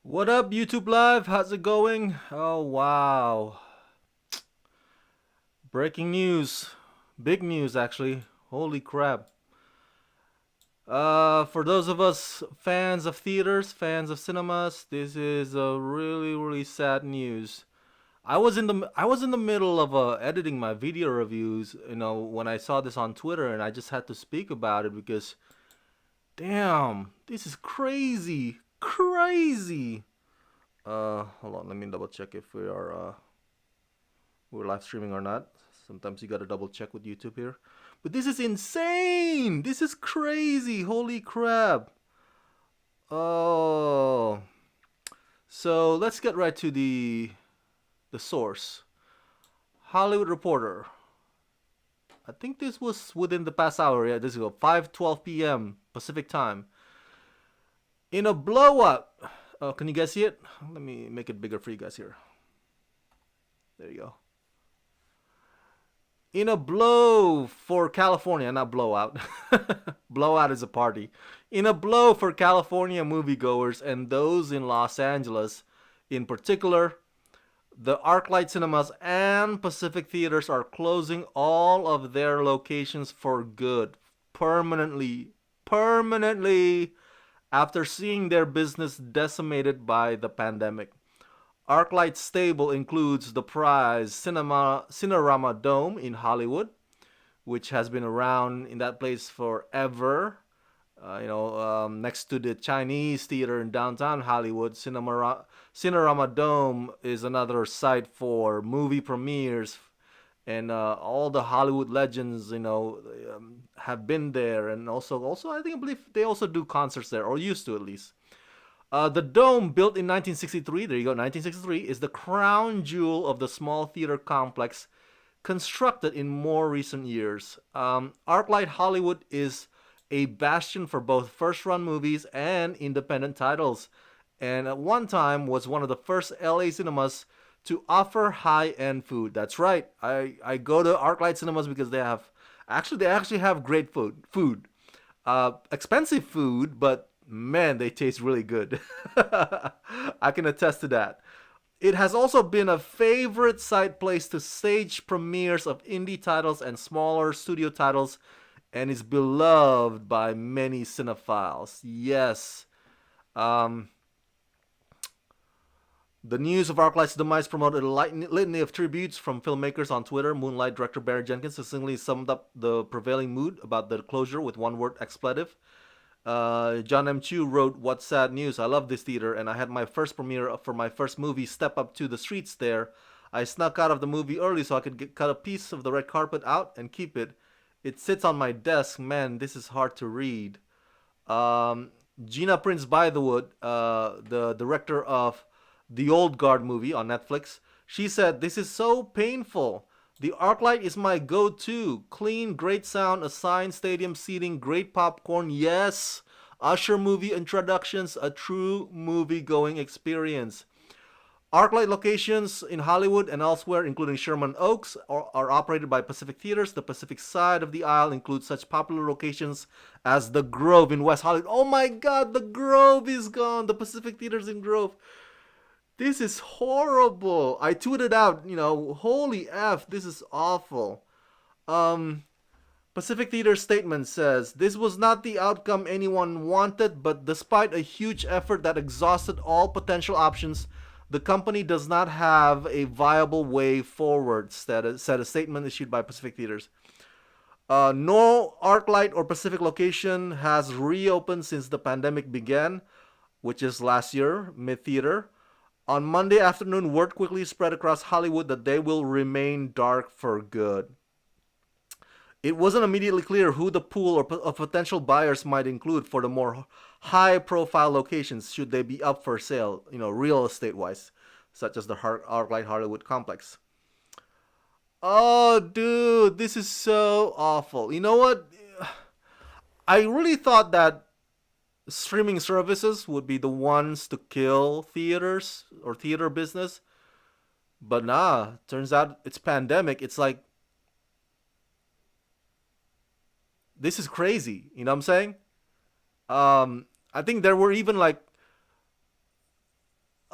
What up, YouTube Live? How's it going? Oh, wow. Breaking news. Big news, actually. Holy crap. For those of us fans of theaters, fans of cinemas, this is a really sad news. I was in the middle of editing my video reviews, when I saw this on Twitter, and I just had to speak about it because damn, this is crazy. Crazy. Hold on, let me double check if we're live streaming or not. Sometimes you gotta double check with YouTube here. But this is insane! This is crazy! Holy crap! Oh. So let's get right to the source. Hollywood Reporter. I think this was within the past hour. Yeah, this is 5:12 p.m. Pacific time. In a blow up. Oh, can you guys see it? Let me make it bigger for you guys here. There you go. In a blow for California, not blowout. Blowout is a party. In a blow for California moviegoers and those in Los Angeles, in particular, the Arclight cinemas and Pacific theaters are closing all of their locations for good, permanently. Permanently, after seeing their business decimated by the pandemic. Arclight's stable includes the prize Cinerama Dome in Hollywood, which has been around in that place forever. Next to the Chinese theater in downtown Hollywood, Cinerama Dome is another site for movie premieres, and all the Hollywood legends, have been there, and also I believe they also do concerts there, or used to at least. The dome, built in 1963, there you go, 1963, is the crown jewel of the small theater complex constructed in more recent years. Arclight Hollywood is a bastion for both first run movies and independent titles, and at one time was one of the first LA cinemas to offer high end food. That's right. I go to Arclight cinemas because they actually have great food. Expensive food, but man, they taste really good. I can attest to that. It has also been a favorite site place to stage premieres of indie titles and smaller studio titles, and is beloved by many cinephiles. Yes. Um, the news of Arclight's demise promoted a litany of tributes from filmmakers on Twitter. Moonlight director Barry Jenkins succinctly summed up the prevailing mood about the closure with one word: expletive. John M. Chu wrote, "What sad news. I love this theater, and I had my first premiere for my first movie, Step Up to the Streets, there. I snuck out of the movie early so I could cut a piece of the red carpet out and keep it. It sits on my desk. Man, this is hard to read." Um, Gina Prince Bythewood, the director of the Old Guard movie on Netflix, she said, "This is so painful. The Arclight is my go-to. Clean, great sound, assigned stadium seating, great popcorn. Yes, Usher movie introductions, a true movie-going experience." Arclight locations in Hollywood and elsewhere, including Sherman Oaks, are operated by Pacific Theaters. The Pacific side of the aisle includes such popular locations as the Grove in West Hollywood. Oh my God, the Grove is gone. The Pacific Theaters in Grove. This is horrible. I tweeted out, holy F, this is awful. Um, Pacific Theater statement says, "This was not the outcome anyone wanted, but despite a huge effort that exhausted all potential options, the company does not have a viable way forward," said a statement issued by Pacific Theaters. No Arclight or Pacific location has reopened since the pandemic began, which is last year, mid theater. On Monday afternoon, word quickly spread across Hollywood that they will remain dark for good. It wasn't immediately clear who the pool of potential buyers might include for the more high profile locations should they be up for sale, real estate wise, such as the Arclight Hollywood complex. Oh, dude, this is so awful. You know what? I really thought that streaming services would be the ones to kill theaters or theater business, but nah, turns out it's pandemic. It's like, this is crazy. You know what I'm saying? I think there were even like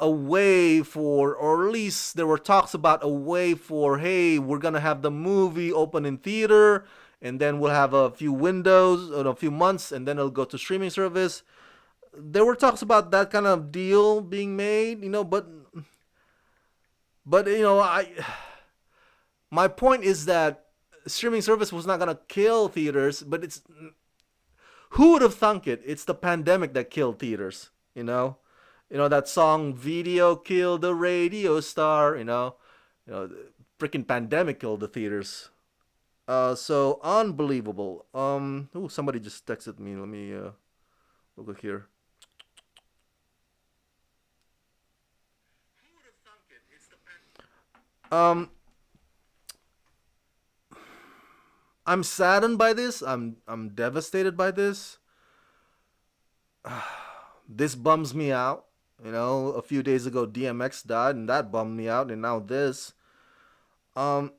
a way for, or at least there were talks about a way for, hey, we're gonna have the movie open in theater, and then we'll have a few windows in a few months, and then it'll go to streaming service. There were talks about that kind of deal being made, but I my point is that streaming service was not gonna kill theaters, but it's who would have thunk it? It's the pandemic that killed theaters. That song "Video Killed the Radio Star." The freaking pandemic killed the theaters. So unbelievable. Oh, somebody just texted me. Let me look here. Um, I'm saddened by this. I'm devastated by this. This bums me out. A few days ago DMX died, and that bummed me out, and now this. Um,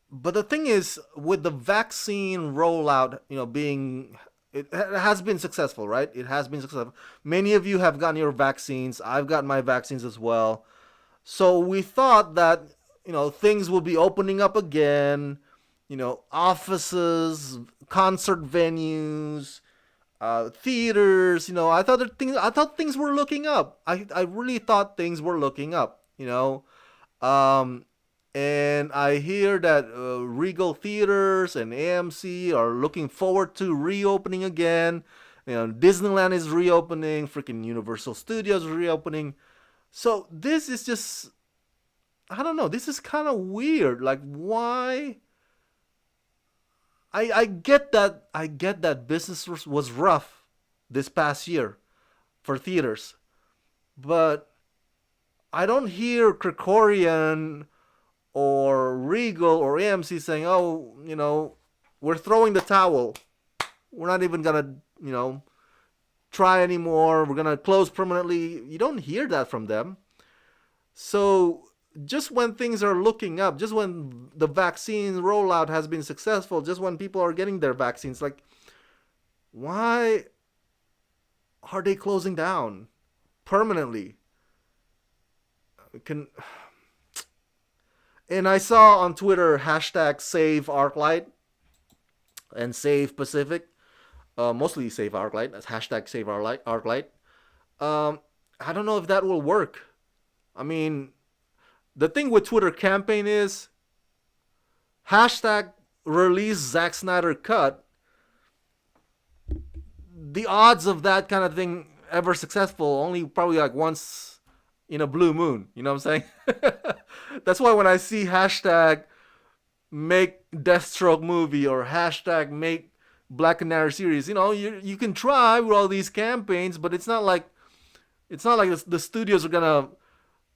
but the thing is, with the vaccine rollout, being it has been successful, right? It has been successful. Many of you have gotten your vaccines. I've got my vaccines as well. So we thought that things will be opening up again. Offices, concert venues, theaters. I thought things were looking up. I really thought things were looking up. Um, and I hear that Regal Theaters and AMC are looking forward to reopening again. Disneyland is reopening. Freaking Universal Studios is reopening. So this is just, I don't know. This is kind of weird. Like, why? I get that. I get that business was rough this past year for theaters, but I don't hear Krikorian or Regal or AMC saying, "Oh, we're throwing the towel. We're not even gonna, try anymore. We're gonna close permanently." You don't hear that from them. So just when things are looking up, just when the vaccine rollout has been successful, just when people are getting their vaccines, like, why are they closing down permanently? Can And I saw on Twitter hashtag Save Arclight and Save Pacific, mostly Save Arclight. That's hashtag Save Arclight. Um, I don't know if that will work. I mean, the thing with Twitter campaign is hashtag release Zack Snyder cut. The odds of that kind of thing ever successful only probably like once in a blue moon. You know what I'm saying? That's why when I see hashtag make Deathstroke movie or hashtag make Black Canary series, you can try with all these campaigns, but it's not like the studios are gonna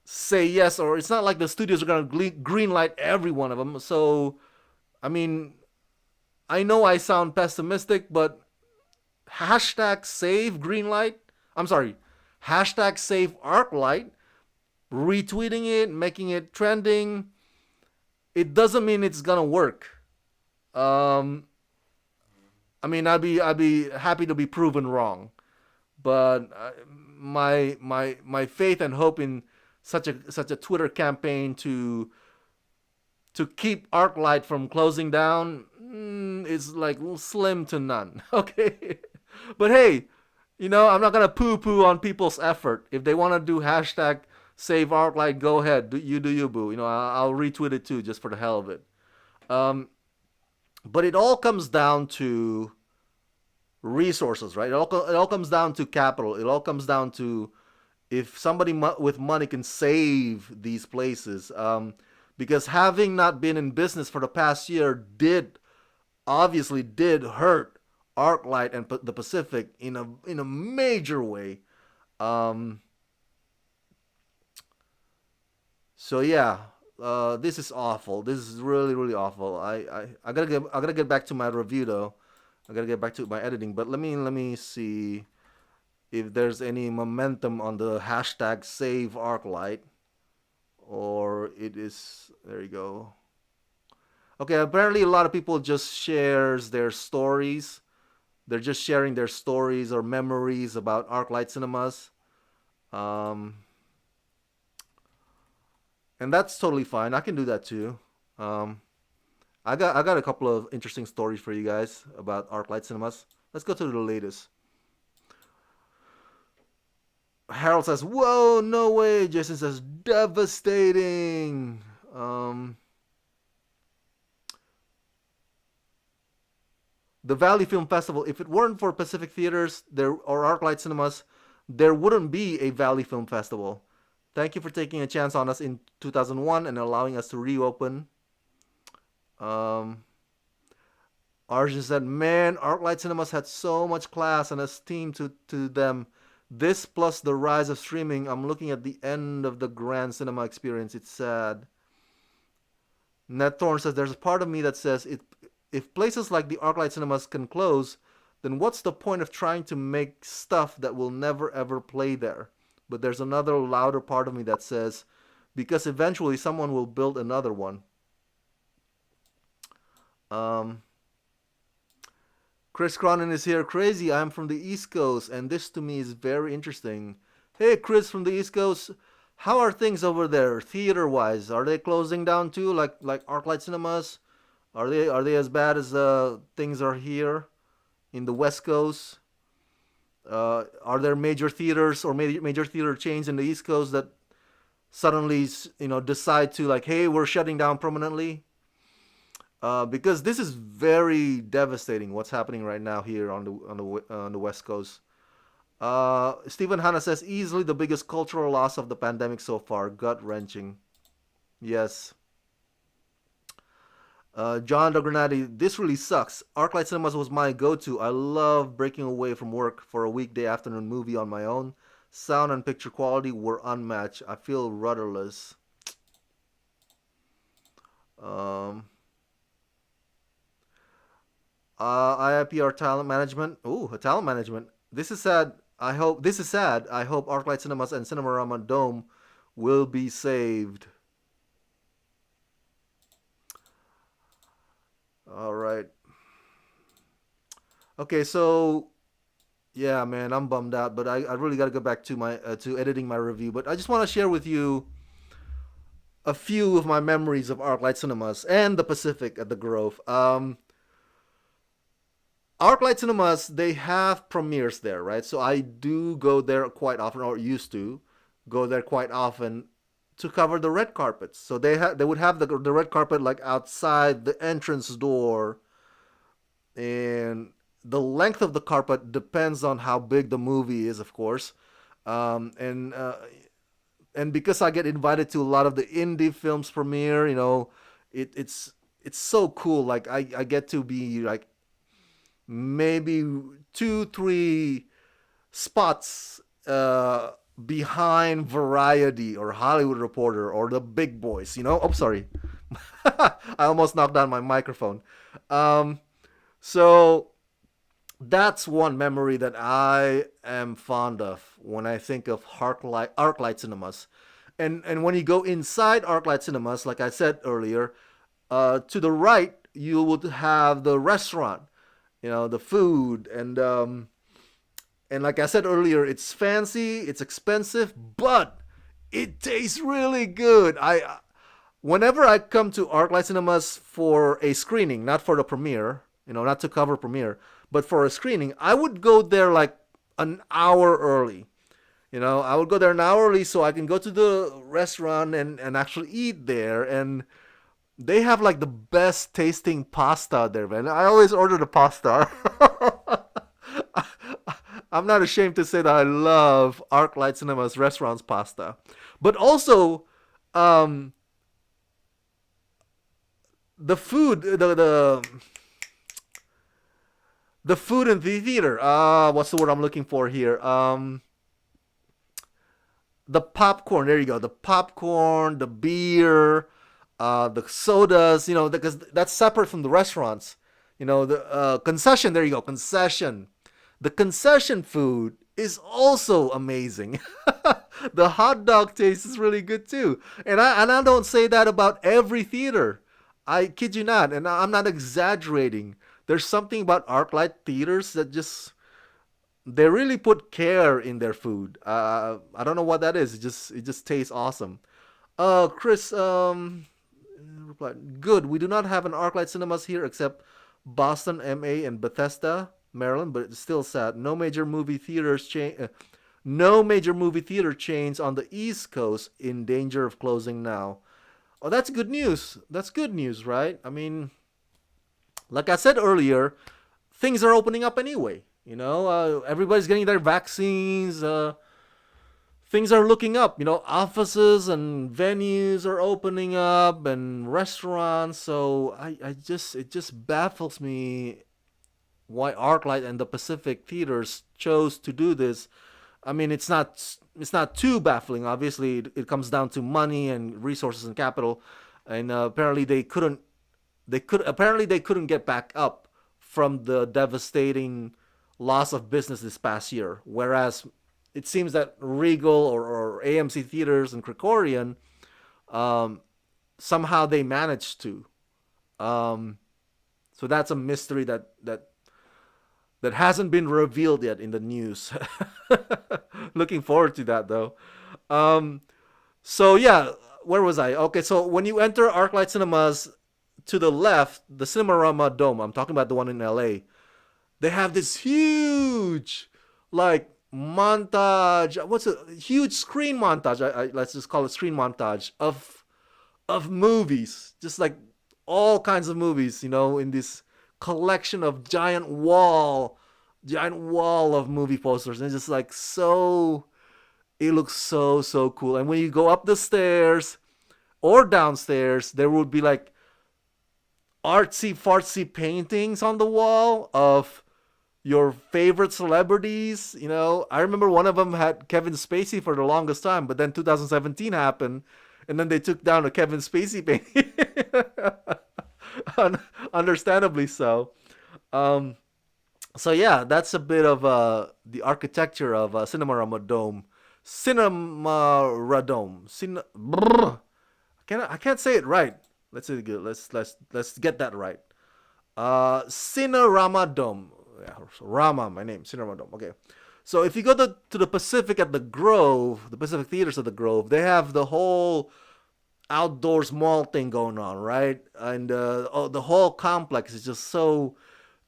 say yes, or it's not like the studios are gonna green light every one of them. So, I mean, I know I sound pessimistic, but hashtag save greenlight. I'm sorry, hashtag save arclight. Retweeting it, making it trending. It doesn't mean it's gonna work. Um, I mean, I'd be happy to be proven wrong, but my faith and hope in such a Twitter campaign to keep ArcLight from closing down is like slim to none. Okay, but hey, I'm not gonna poo-poo on people's effort. If they want to do hashtag Save ArcLight, go ahead. Do you, boo. I'll retweet it too, just for the hell of it. Um, but it all comes down to resources, right? It all comes down to capital. It all comes down to if somebody with money can save these places. Because having not been in business for the past year obviously did hurt ArcLight and the Pacific in a major way. Um, so yeah, this is awful. This is really really awful. I gotta get back to my review though. I gotta get back to my editing. But let me see if there's any momentum on the hashtag Save ArcLight, or it is there. You go. Okay, apparently a lot of people just shares their stories. They're just sharing their stories or memories about ArcLight cinemas. Um, and that's totally fine. I can do that too. Um, I got a couple of interesting stories for you guys about ArcLight cinemas. Let's go to the latest. Harold says, "Whoa, no way." Jason says, "Devastating." Um, the Valley Film Festival. If it weren't for Pacific Theaters there or ArcLight Cinemas, there wouldn't be a Valley Film Festival. Thank you for taking a chance on us in 2001 and allowing us to reopen. Um, Arjun said, "Man, ArcLight Cinemas had so much class and esteem to them. This plus the rise of streaming, I'm looking at the end of the grand cinema experience. It's sad." Ned Thorne says, "There's a part of me that says if places like the Arclight cinemas can close, then what's the point of trying to make stuff that will never ever play there?" But there's another louder part of me that says, because eventually someone will build another one. Um, Chris Cronin is here. "Crazy, I'm from the East Coast, and this to me is very interesting." Hey, Chris from the East Coast. How are things over there, theater-wise? Are they closing down too, like ArcLight cinemas? Are they as bad as things are here in the West Coast? Are there major theaters or major theater chains in the East Coast that suddenly decide to, like, hey, we're shutting down permanently? Because this is very devastating. What's happening right now here on the West Coast? Stephen Hanna says, "Easily the biggest cultural loss of the pandemic so far. Gut wrenching." Yes. John Dogranati, "This really sucks. Arclight Cinemas was my go-to. I love breaking away from work for a weekday afternoon movie on my own. Sound and picture quality were unmatched. I feel rudderless." Um, IIPR talent management. Ooh, talent management. This is sad. I hope Arclight Cinemas and Cinemarama Dome will be saved. All right. Okay, so yeah, man, I'm bummed out, but I really got to go back to my to editing my review. But I just want to share with you a few of my memories of ArcLight Cinemas and the Pacific at the Grove. ArcLight Cinemas, they have premieres there, right? So I do go there quite often, or used to go there quite often to cover the red carpets. So they would have the red carpet like outside the entrance door, and the length of the carpet depends on how big the movie is, of course. Um, and uh, and because I get invited to a lot of the indie films premiere, it's so cool. Like I get to be like maybe 2 3 spots behind Variety or Hollywood Reporter or the big boys. Oh, sorry, I almost knocked down my microphone. Um, so that's one memory that I am fond of when I think of ArcLight cinemas. And when you go inside ArcLight cinemas, like I said earlier, to the right you would have the restaurant, the food, and like I said earlier, it's fancy, it's expensive, but it tastes really good. Whenever I come to ArcLight cinemas for a screening, not for the premiere, not to cover premiere, but for a screening, I would go there like an hour early. I would go there an hour early so I can go to the restaurant and actually eat there. And they have like the best tasting pasta there, man. I always order the pasta. I'm not ashamed to say that I love ArcLight Cinema's restaurant's pasta. But also, um, the food, the food in the theater. What's the word I'm looking for here? The popcorn. There you go. The popcorn, the beer, the sodas. Because that's separate from the restaurants. The concession. There you go. Concession. The concession food is also amazing. The hot dog taste is really good too. And I don't say that about every theater. I kid you not, and I'm not exaggerating. There's something about ArcLight theaters that just they really put care in their food. I don't know what that is. It just tastes awesome. Chris replied, "Good. We do not have an ArcLight cinemas here except Boston, MA, and Bethesda, Maryland, but it's still sad. No major movie theater chains on the East Coast in danger of closing now." Oh, that's good news. That's good news, right? I mean, like I said earlier, things are opening up anyway. Everybody's getting their vaccines. Things are looking up. Offices and venues are opening up and restaurants. So it just baffles me why ArcLight and the Pacific theaters chose to do this. I mean, it's not too baffling. Obviously, it comes down to money and resources and capital, and apparently they couldn't get back up from the devastating loss of business this past year. Whereas it seems that Regal or AMC theaters and Krikorian, um, somehow they managed to. Um, so that's a mystery that hasn't been revealed yet in the news. Looking forward to that though. Um, so yeah, where was I? Okay, so when you enter ArcLight Cinemas, to the left, the Cinemarama Dome. I'm talking about the one in LA. They have this huge, like montage. What's a huge screen montage? Let's just call it screen montage of movies, just like all kinds of movies. In this collection of giant wall of movie posters, and it's just like so. It looks so cool. And when you go up the stairs or downstairs, there would be like artsy fartsy paintings on the wall of your favorite celebrities. I remember one of them had Kevin Spacey for the longest time, but then 2017 happened, and then they took down a Kevin Spacey painting. Understandably so. Um, so yeah, that's a bit of the architecture of Cinemarama Dome. Cinemarama Dome. I can't say it right. Let's say it good. Let's get that right. Cinerama Dome. Yeah, Rama, my name, Cinerama Dome. Okay. So if you go to the Pacific at the Grove, the Pacific Theaters at the Grove, they have the whole outdoors mall thing going on, right? And the whole complex is just so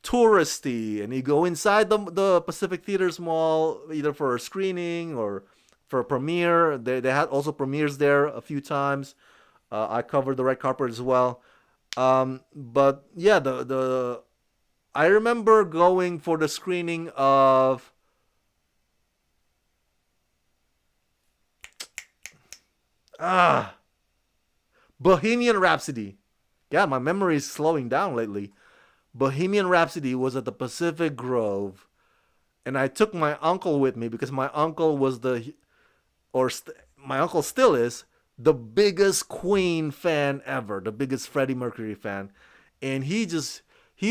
touristy. And you go inside the Pacific Theaters Mall either for a screening or for a premiere. They had also premieres there a few times. I covered the red carpet as well. But yeah, the I remember going for the screening of ah Bohemian Rhapsody. Yeah, my memory is slowing down lately. Bohemian Rhapsody was at the Pacific Grove, and I took my uncle with me because my uncle was my uncle still is the biggest Queen fan ever, the biggest Freddie Mercury fan, and he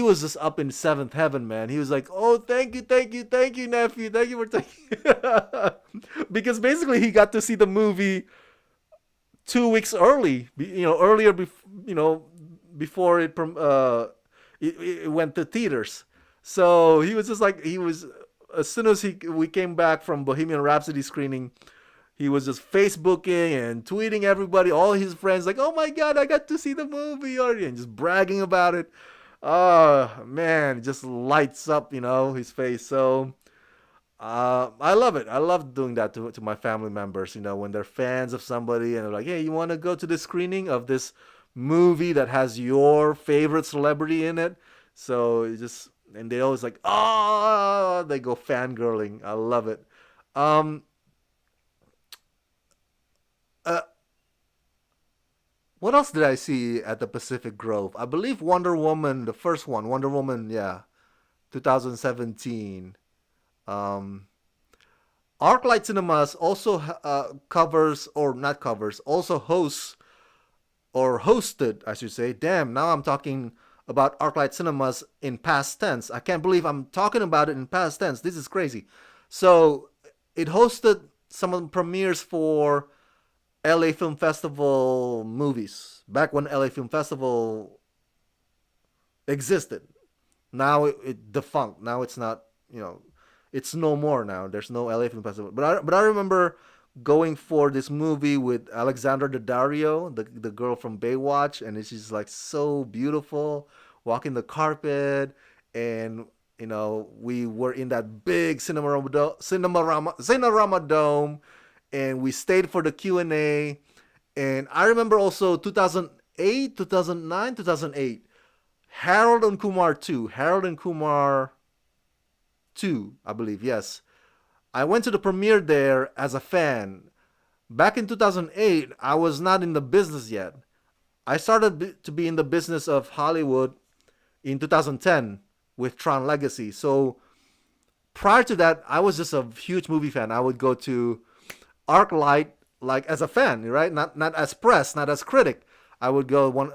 was just up in seventh heaven, man. He was like, "Oh, thank you, nephew, thank you for taking," because basically he got to see the movie 2 weeks early, earlier, before it went to theaters. So he was just like as soon as we came back from Bohemian Rhapsody screening, he was just Facebooking and tweeting everybody, all his friends, like, "Oh my God, I got to see the movie already," and just bragging about it. Oh man, it just lights up, his face. So I love it. I love doing that to my family members. When they're fans of somebody and they're like, "Hey, you want to go to the screening of this movie that has your favorite celebrity in it?" So and they always like, "Oh," they go fangirling. I love it. Um, uh, what else did I see at the Pacific Grove? I believe Wonder Woman, the first one, Wonder Woman, yeah, 2017. Um, ArcLight Cinemas also covers, or not covers, also hosts, or hosted, I should say. Damn, now I'm talking about ArcLight Cinemas in past tense. I can't believe I'm talking about it in past tense. This is crazy. So it hosted some of the premieres for LA Film Festival movies back when LA Film Festival existed. Now it defunct. Now it's not, It's no more now. There's no LA Film Festival. But I remember going for this movie with Alexandra Daddario, the girl from Baywatch, and she's like so beautiful, walking the carpet, and we were in that big Cinerama Dome, and we stayed for the Q&A. And I remember also 2008, 2009, 2008, Harold and Kumar 2, Harold and Kumar 2, I believe, yes. I went to the premiere there as a fan. Back in 2008, I was not in the business yet. I started to be in the business of Hollywood in 2010 with Tron Legacy. So prior to that, I was just a huge movie fan. I would go to Arclight like as a fan, right? Not as press, not as critic. I would go one.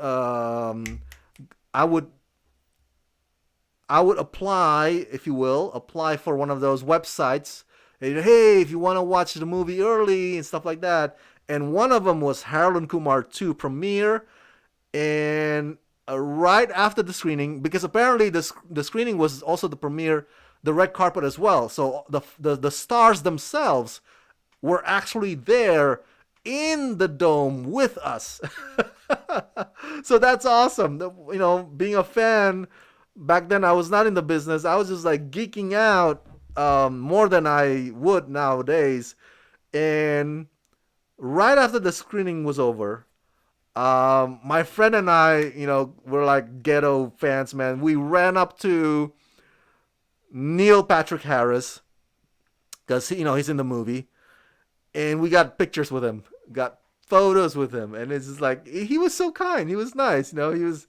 I would I would apply, if you will, apply for one of those websites. Hey, if you want to watch the movie early and stuff like that. And one of them was Harold and Kumar 2 premiere. And right after the screening, because apparently the screening was also the premiere, the red carpet as well. So the stars themselves were actually there in the dome with us. So that's awesome. Being a fan back then, I was not in the business. I was just like geeking out more than I would nowadays. And right after the screening was over, my friend and I, were like ghetto fans, man. We ran up to Neil Patrick Harris because he's in the movie, and we got pictures with him, got photos with him, and it's just like he was so kind. He was nice, you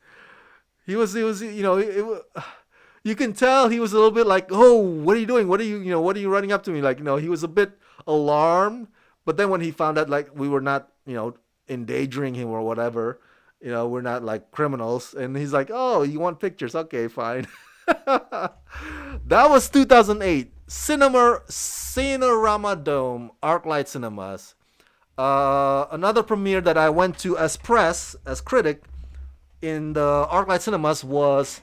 can tell he was a little bit like, oh, what are you doing? What are you running up to me? Like, he was a bit alarmed. But then when he found out, like, we were not, endangering him or whatever, we're not like criminals. And he's like, oh, you want pictures? Okay, fine. That was 2008. Cinerama Dome, Arclight Cinemas. Another premiere that I went to as press, as critic, in the Arclight Cinemas was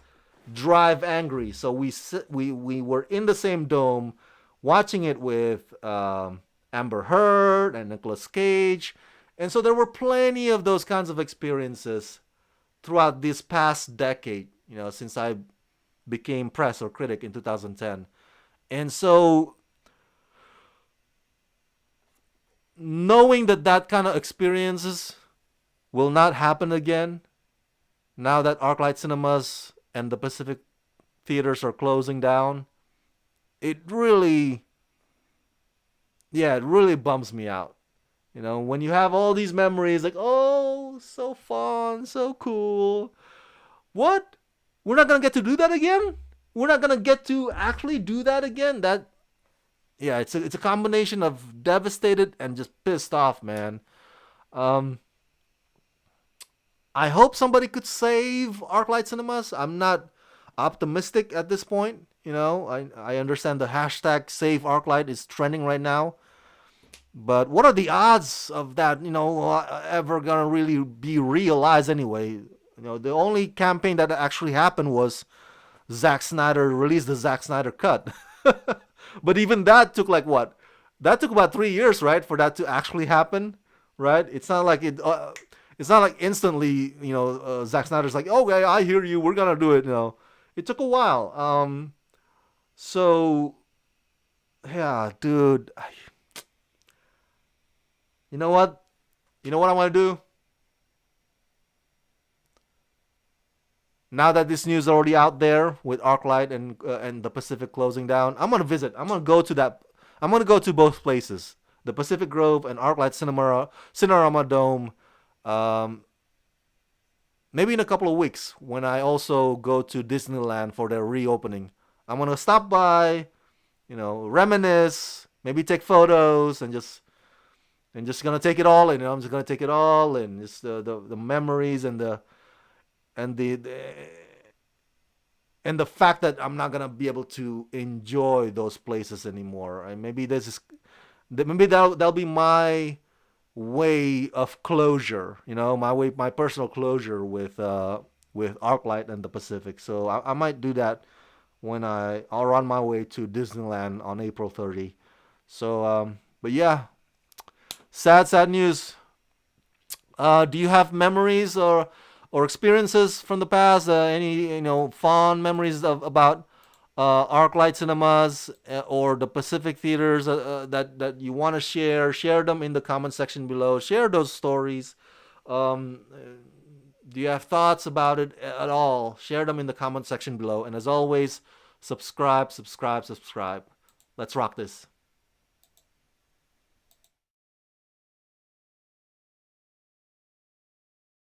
Drive Angry. So we were in the same dome watching it with Amber Heard and Nicolas Cage. And so there were plenty of those kinds of experiences throughout this past decade, since I became press or critic in 2010. And so knowing that kind of experiences will not happen again, now that Arclight Cinemas and the Pacific theaters are closing down, it really bums me out. When you have all these memories, like, oh, so fun, so cool. What? We're not going to get to do that again? We're not going to get to actually do that again? It's a combination of devastated and just pissed off, man. I hope somebody could save Arclight Cinemas. I'm not optimistic at this point. I understand the hashtag Save Arclight is trending right now. But what are the odds of that, ever gonna really be realized anyway? The only campaign that actually happened was Zack Snyder released the Zack Snyder cut. But even that took like what? That took about 3 years, right, for that to actually happen, right? It's not like it's not like instantly, Zack Snyder's like, okay, I hear you, we're gonna do it. It took a while. So, yeah, dude. You know what? You know what I want to do? Now that this news is already out there with ArcLight and the Pacific closing down, I'm gonna visit. I'm gonna go to that. I'm gonna go to both places, the Pacific Grove and ArcLight Cinerama Dome. Maybe in a couple of weeks when I also go to Disneyland for their reopening. I'm gonna stop by, reminisce, maybe take photos, and just gonna take it all in. I'm just gonna take it all in, just the memories and the fact that I'm not gonna be able to enjoy those places anymore. And maybe that'll be my way of closure. My personal closure with ArcLight and the Pacific. So I might do that when I'll on my way to Disneyland on April 30. So, but yeah, sad news. Do you have memories or experiences from the past? Any fond memories about ArcLight cinemas or the Pacific theaters that you want to share? Share them in the comment section below. Share those stories. Um, do you have thoughts about it at all? Share them in the comment section below. And as always, subscribe. Let's rock this.